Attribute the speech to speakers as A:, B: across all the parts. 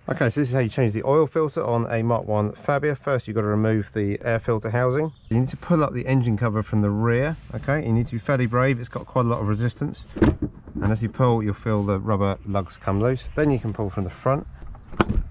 A: Okay, so this is how you change the oil filter on a Mark 1 Fabia. First you've got to remove the air filter housing. You need to pull up the engine cover from the rear, okay? You need to be fairly brave, it's got quite a lot of resistance. And as you pull, you'll feel the rubber lugs come loose. Then you can pull from the front.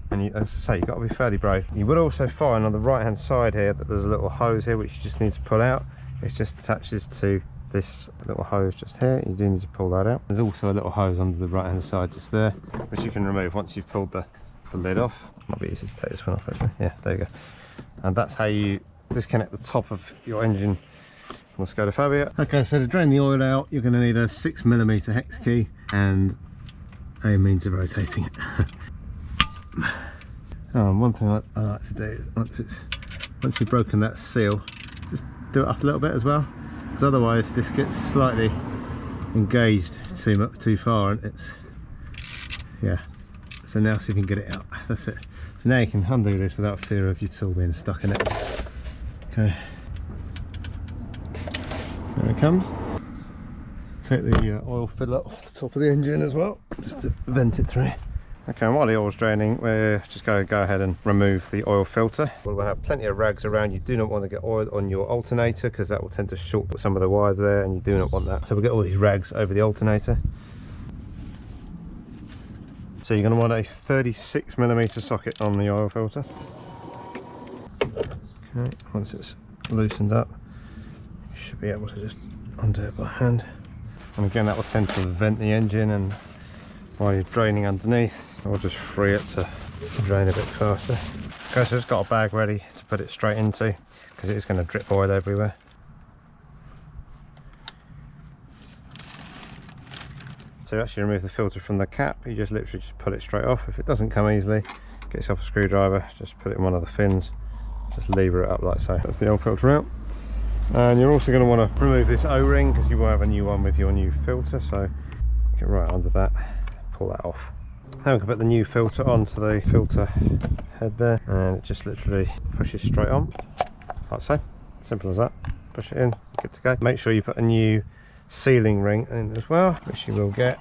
A: And as I say, you've got to be fairly brave. You will also find on the right hand side here that there's a little hose here which you just need to pull out. It just attaches to this little hose just here. You do need to pull that out. There's also a little hose under the right hand side just there, which you can remove once you've pulled the lid off. Might be easy to take this one off actually. Yeah, there you go. And that's how you disconnect the top of your engine on the Skoda Fabia. Okay, so to drain the oil out, you're going to need a 6mm hex key and a means of rotating it. One thing I like to do is once you've broken that seal, just do it up a little bit as well, because otherwise this gets slightly engaged too far, and it's, yeah. So now see if you can get it out. That's it. So now you can undo this without fear of your tool being stuck in it. Okay. There it comes. Take the oil filler off the top of the engine as well, just to vent it through. Okay, and while the oil's draining, we're just going to go ahead and remove the oil filter. We'll have plenty of rags around. You do not want to get oil on your alternator because that will tend to short some of the wires there, and you do not want that. So we'll get all these rags over the alternator. So you're going to want a 36mm socket on the oil filter. Okay, once it's loosened up, you should be able to just undo it by hand. And again, that will tend to vent the engine, and while you're draining underneath, I'll just free it to drain a bit faster. Okay, so it's got a bag ready to put it straight into, because it is going to drip oil everywhere. To actually remove the filter from the cap, you just literally just pull it straight off. If it doesn't come easily, get yourself a screwdriver, just put it in one of the fins, just lever it up like so. That's the old filter out. And you're also going to want to remove this O-ring, because you will have a new one with your new filter, so get right under that, pull that off. Now we can put the new filter onto the filter head there, and it just literally pushes straight on, like so. Simple as that. Push it in, good to go. Make sure you put a new sealing ring in as well, which you will get,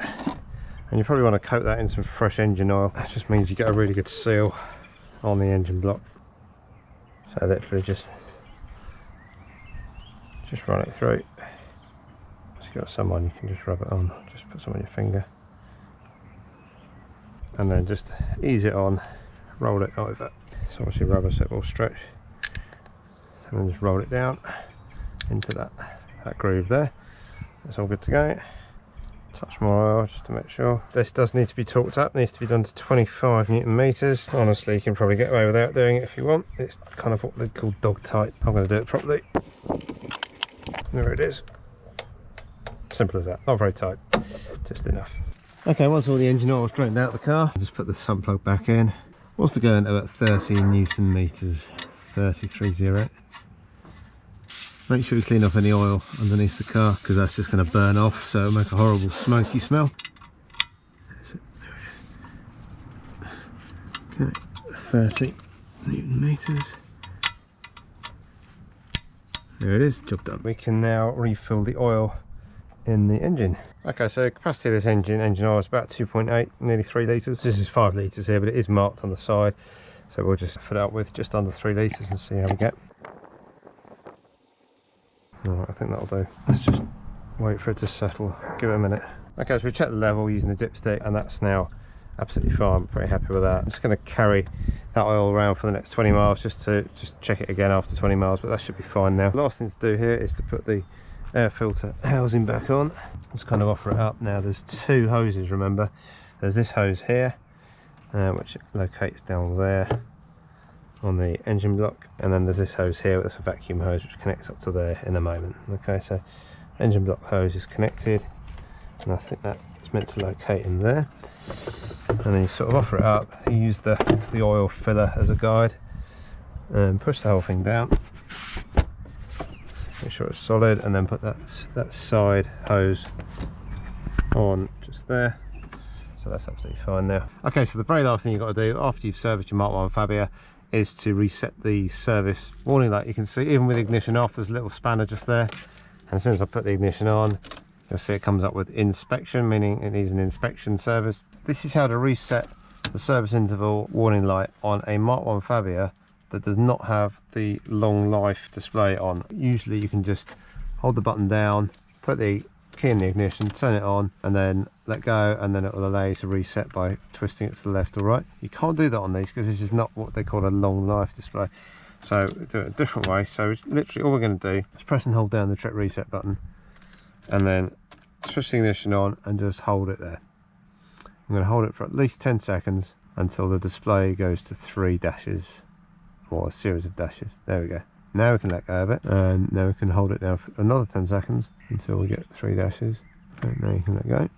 A: and you probably want to coat that in some fresh engine oil. That just means you get a really good seal on the engine block. So literally just run it through. If you've got some on, you can just rub it on, just put some on your finger, and then just ease it on, roll it over. It's obviously rubber, so it will stretch, and then just roll it down into that groove there. That's all good to go. Touch more oil just to make sure. This does need to be torqued up, needs to be done to 25 Newton meters. Honestly, you can probably get away without doing it if you want. It's kind of what they call dog tight. I'm going to do it properly. There it is. Simple as that. Not very tight, just enough. Okay, once all the engine oil is drained out of the car, just put the sump plug back in. Wants to go into about 13 Newton meters, 33.08. Make sure you clean off any oil underneath the car, because that's just going to burn off, so it'll make a horrible smoky smell. That's it. There it is. Okay, 30 Newton meters. There it is, job done. We can now refill the oil in the engine. Okay, so capacity of this engine oil is about 2.8, nearly 3 litres. This is 5 litres here, but it is marked on the side, so we'll just fill it up with just under 3 litres and see how we get. Alright, I think that'll do. Let's just wait for it to settle, give it a minute. Okay, so we checked the level using the dipstick, and that's now absolutely fine. I'm pretty happy with that. I'm just going to carry that oil around for the next 20 miles just to check it again after 20 miles, but that should be fine now. The last thing to do here is to put the air filter housing back on. Just kind of offer it up. Now there's 2 hoses, remember. There's this hose here, which locates down there on the engine block, and then there's this hose here, that's a vacuum hose which connects up to there in a moment. Okay, so engine block hose is connected, and I think that's meant to locate in there, and then you sort of offer it up, you use the oil filler as a guide, and push the whole thing down, make sure it's solid, and then put that side hose on just there. So that's absolutely fine now. Okay, so the very last thing you've got to do after you've serviced your Mark 1 Fabia is to reset the service warning light. You can see even with ignition off, there's a little spanner just there, and as soon as I put the ignition on, you'll see it comes up with inspection, meaning it needs an inspection service. This is how to reset the service interval warning light on a Mark 1 Fabia that does not have the long life display on. Usually you can just hold the button down, put the key in the ignition, turn it on, and then let go, and then it will allow you to reset by twisting it to the left or right. You can't do that on these because this is not what they call a long life display. So do it a different way. So it's literally all we're going to do is press and hold down the trip reset button, and then switch the ignition on and just hold it there. I'm going to hold it for at least 10 seconds until the display goes to 3 dashes, or a series of dashes. There we go. Now we can let go of it, and now we can hold it down for another 10 seconds until we get 3 dashes. And now you can let go.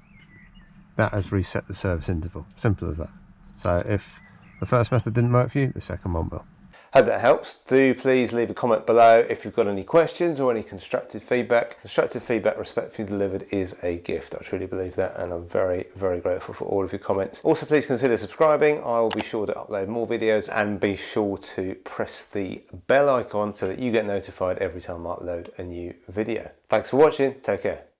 A: That has reset the service interval. Simple as that. So if the first method didn't work for you, the second one will. Hope that helps. Do please leave a comment below if you've got any questions or any constructive feedback. Constructive feedback respectfully delivered is a gift. I truly believe that, and I'm very, very grateful for all of your comments. Also, please consider subscribing. I will be sure to upload more videos, and be sure to press the bell icon so that you get notified every time I upload a new video. Thanks for watching. Take care.